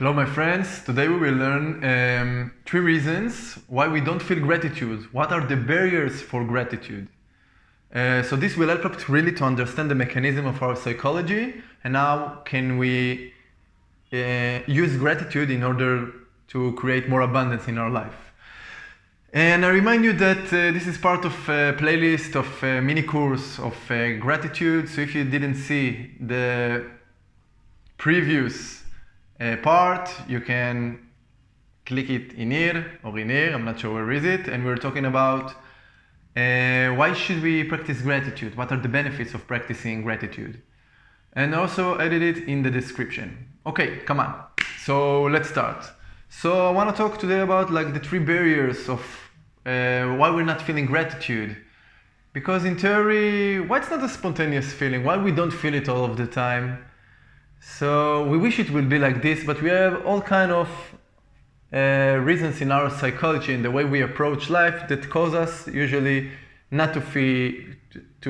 Hello my friends, today we will learn 3 reasons why we don't feel gratitude. What are the barriers for gratitude? So this will help us really to understand the mechanism of our psychology and how can we use gratitude in order to create more abundance in our life. And I remind you that this is part of a playlist of a mini course of gratitude. So if you didn't see the previous part, you can click it in here or in here, I'm not sure where is it, and we're talking about why should we practice gratitude, what are the benefits of practicing gratitude, and also added it in the description. Okay, come on, so let's start. So I want to talk today about like the 3 barriers of why we're not feeling gratitude, because in theory, why it's not a spontaneous feeling, why we don't feel it all of the time. So we wish it will be like this, but we have all kind of reasons in our psychology and the way we approach life that cause us usually not to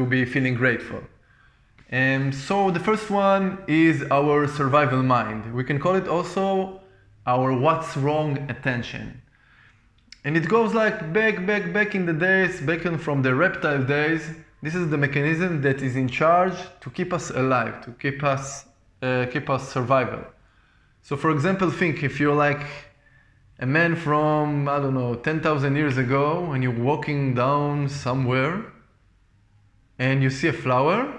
be feeling grateful. And so the first one is our survival mind. We can call it also our what's wrong attention. And it goes like back in the days, back from the reptile days. This is the mechanism that is in charge to keep us alive, to keep us survival. So for example, think if you're like a man from, I don't know, 10,000 years ago and you're walking down somewhere and you see a flower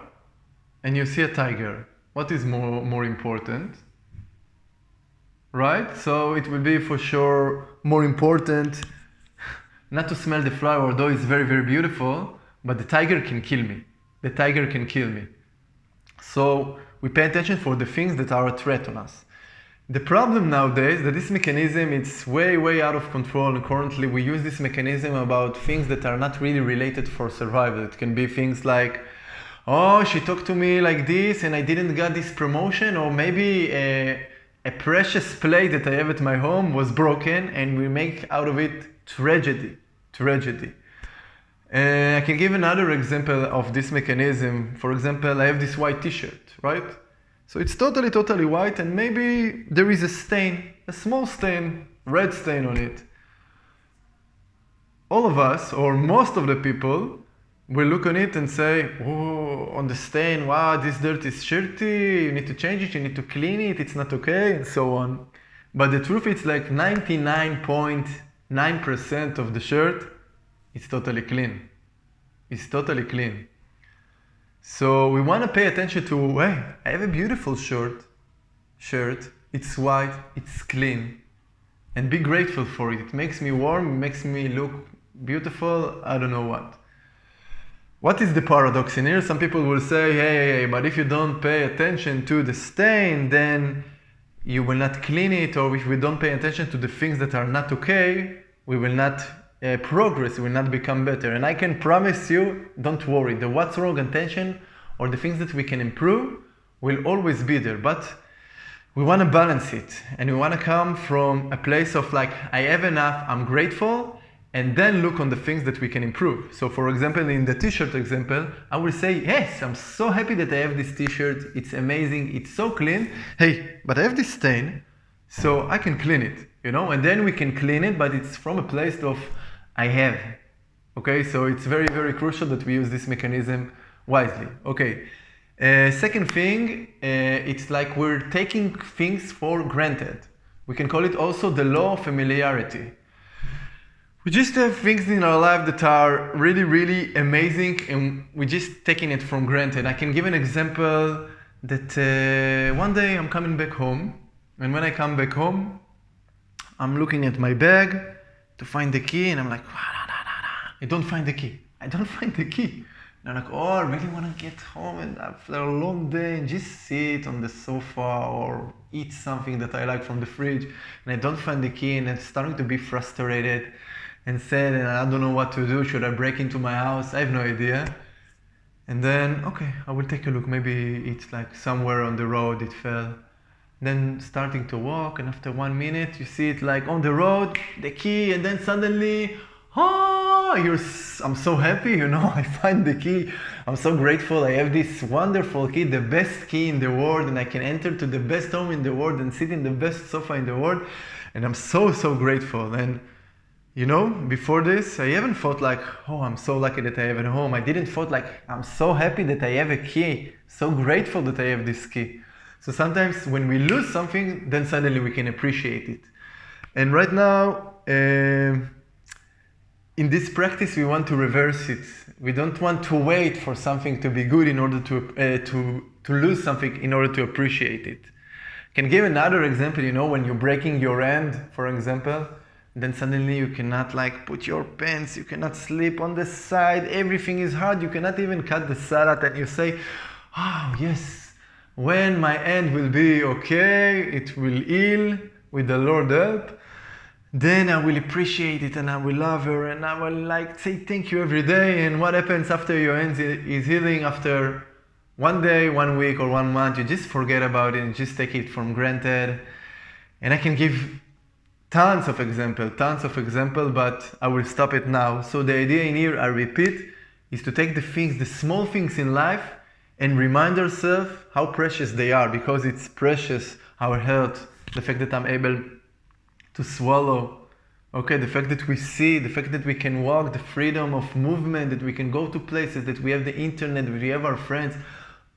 and you see a tiger. What is more important? Right? So it will be for sure more important not to smell the flower, although it's very, very beautiful, but the tiger can kill me. The tiger can kill me. So we pay attention for the things that are a threat on us. The problem nowadays is that this mechanism is way out of control, and currently we use this mechanism about things that are not really related for survival. It can be things like, oh, she talked to me like this and I didn't get this promotion, or maybe a precious plate that I have at my home was broken and we make out of it tragedy. I can give another example of this mechanism. For example, I have this white t-shirt, right? So it's totally white, and maybe there is a stain, a small stain, red stain on it. All of us, or most of the people, will look on it and say, oh, on the stain, wow, this dirt is dirty, you need to change it, you need to clean it, it's not okay, and so on. But the truth is like 99.9% of the shirt, it's totally clean. It's totally clean. So we want to pay attention to, hey, I have a beautiful shirt, it's white, it's clean, and be grateful for it. It makes me warm, it makes me look beautiful, I don't know what. What is the paradox in here? Some people will say, hey, but if you don't pay attention to the stain, then you will not clean it, or if we don't pay attention to the things that are not okay, we will not progress, will not become better. And I can promise you, don't worry, the what's wrong attention or the things that we can improve will always be there, but we want to balance it, and we want to come from a place of like, I have enough, I'm grateful, and then look on the things that we can improve. So for example, in the t-shirt example, I will say, yes, I'm so happy that I have this t-shirt, it's amazing, it's so clean, hey, but I have this stain, so I can clean it, you know, and then we can clean it, but it's from a place of I have. Okay, so it's very crucial that we use this mechanism wisely. Okay, second thing, it's like we're taking things for granted. We can call it also the law of familiarity. We just have things in our life that are really amazing, and we're just taking it for granted. I can give an example that one day I'm coming back home, and when I come back home, I'm looking at my bag to find the key, and I'm like, I don't find the key. And I'm like, oh, I really want to get home and after a long day and just sit on the sofa or eat something that I like from the fridge, and I don't find the key, and I'm starting to be frustrated and sad, and I don't know what to do. Should I break into my house? I have no idea. And then, okay, I will take a look. Maybe it's like somewhere on the road it fell. Then starting to walk, and after 1 minute you see it like on the road, the key, and then suddenly, oh, oh, I'm so happy, you know, I find the key. I'm so grateful. I have this wonderful key, the best key in the world, and I can enter to the best home in the world and sit in the best sofa in the world. And I'm so, so grateful. And you know, before this, I haven't thought like, oh, I'm so lucky that I have a home. I didn't thought like, I'm so happy that I have a key. So grateful that I have this key. So sometimes when we lose something, then suddenly we can appreciate it. And right now, in this practice, we want to reverse it. We don't want to wait for something to be good in order to lose something in order to appreciate it. I can give another example, you know, when you're breaking your hand, for example, then suddenly you cannot like put your pants, you cannot sleep on the side, everything is hard, you cannot even cut the salad, and you say, oh yes, when my hand will be okay, it will heal with the Lord's help, then I will appreciate it and I will love her and I will like say thank you every day. And what happens after your hand is healing? After 1 day, 1 week or 1 month, you just forget about it and just take it for granted. And I can give tons of examples, but I will stop it now. So the idea in here, I repeat, is to take the small things in life and remind ourselves how precious they are, because it's precious, our health, the fact that I'm able to swallow, okay, the fact that we see, the fact that we can walk, the freedom of movement, that we can go to places, that we have the internet, that we have our friends,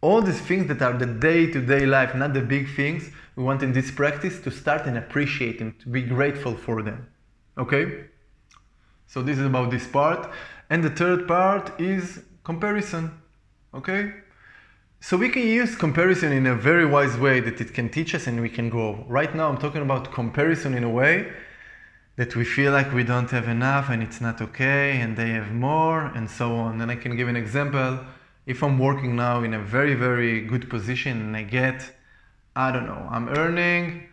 all these things that are the day-to-day life, not the big things. We want in this practice to start and appreciate them, to be grateful for them, okay? So this is about this part. And the third part is comparison, okay? So we can use comparison in a very wise way that it can teach us and we can grow. Right now I'm talking about comparison in a way that we feel like we don't have enough and it's not okay and they have more and so on. And I can give an example. If I'm working now in a very, very good position and I get, I don't know, I'm earning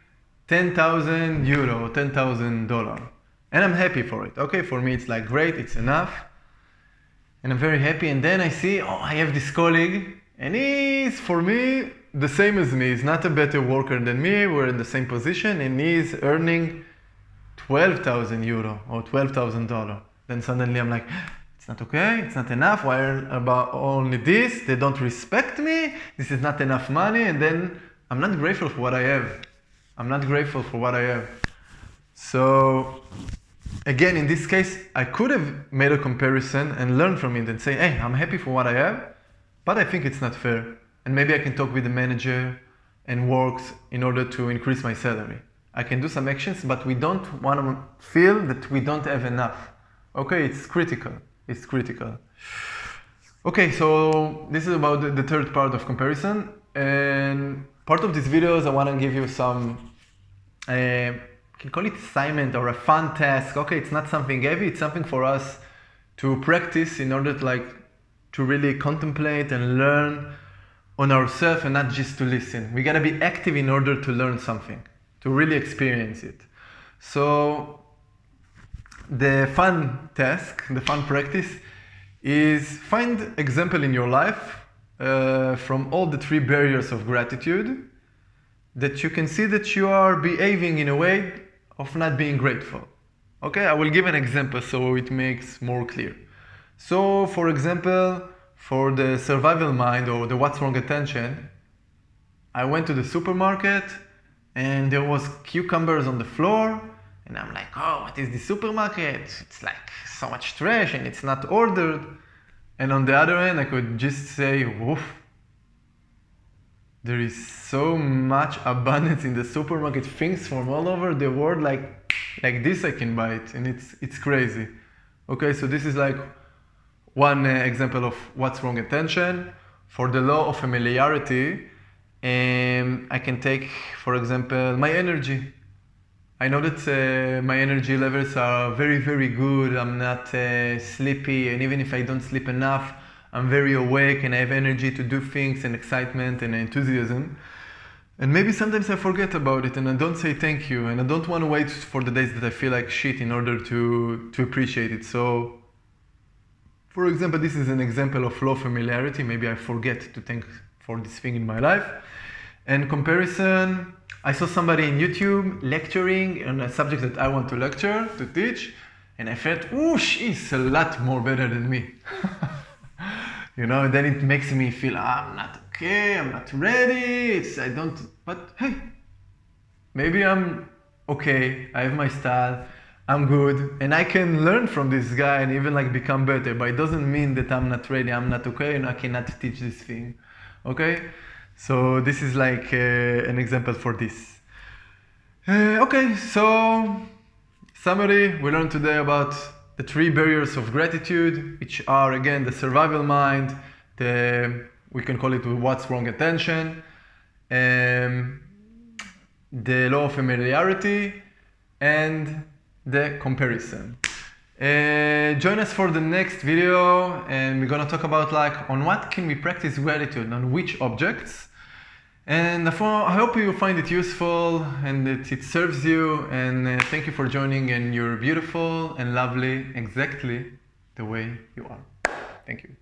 10,000 euro, $10,000, and I'm happy for it. Okay, for me it's like great, it's enough, and I'm very happy. And then I see, oh, I have this colleague, and he's, for me, the same as me. He's not a better worker than me, we're in the same position, and he's earning 12,000 euro or $12,000. Then suddenly I'm like, it's not okay, it's not enough, why about only this? They don't respect me, this is not enough money, and then I'm not grateful for what I have. I'm not grateful for what I have. So, again, in this case, I could have made a comparison and learned from it and say, hey, I'm happy for what I have, but I think it's not fair. And maybe I can talk with the manager and work in order to increase my salary. I can do some actions, but we don't want to feel that we don't have enough. Okay, it's critical. It's critical. Okay, so this is about the third part of comparison. And part of these videos, I want to give you some, you can call it assignment or a fun task. Okay, it's not something heavy, it's something for us to practice in order to really contemplate and learn on ourselves and not just to listen. We gotta be active in order to learn something, to really experience it. So the fun task, the fun practice is find example in your life from all the 3 barriers of gratitude that you can see that you are behaving in a way of not being grateful. Okay, I will give an example so it makes more clear. So, for example, for the survival mind or the what's wrong attention, I went to the supermarket and there was cucumbers on the floor, and I'm like, oh, what is the supermarket? It's like so much trash and it's not ordered. And on the other hand, I could just say, woof, there is so much abundance in the supermarket, things from all over the world, like this I can buy it, and it's crazy. Okay, so this is like one example of what's wrong attention. For the law of familiarity, I can take, for example, my energy. I know that my energy levels are very, very good. I'm not sleepy, and even if I don't sleep enough, I'm very awake and I have energy to do things and excitement and enthusiasm. And maybe sometimes I forget about it and I don't say thank you, and I don't want to wait for the days that I feel like shit in order to appreciate it. So, for example, this is an example of low familiarity. Maybe I forget to thank for this thing in my life. And comparison, I saw somebody in YouTube lecturing on a subject that I want to lecture, to teach, and I felt, oh, she's a lot more better than me. You know, and then it makes me feel, I'm not okay, I'm not ready, but hey, maybe I'm okay, I have my style, I'm good, and I can learn from this guy and even like become better, but it doesn't mean that I'm not ready, I'm not okay, and I cannot teach this thing, okay? So this is like an example for this. Okay, so summary, we learned today about the 3 barriers of gratitude, which are again the survival mind, we can call it what's wrong attention, the law of familiarity, and the comparison. Join us for the next video, and we're gonna talk about like on what can we practice gratitude, on which objects. And I hope you find it useful and that it serves you, and thank you for joining, and you're beautiful and lovely exactly the way you are. Thank you.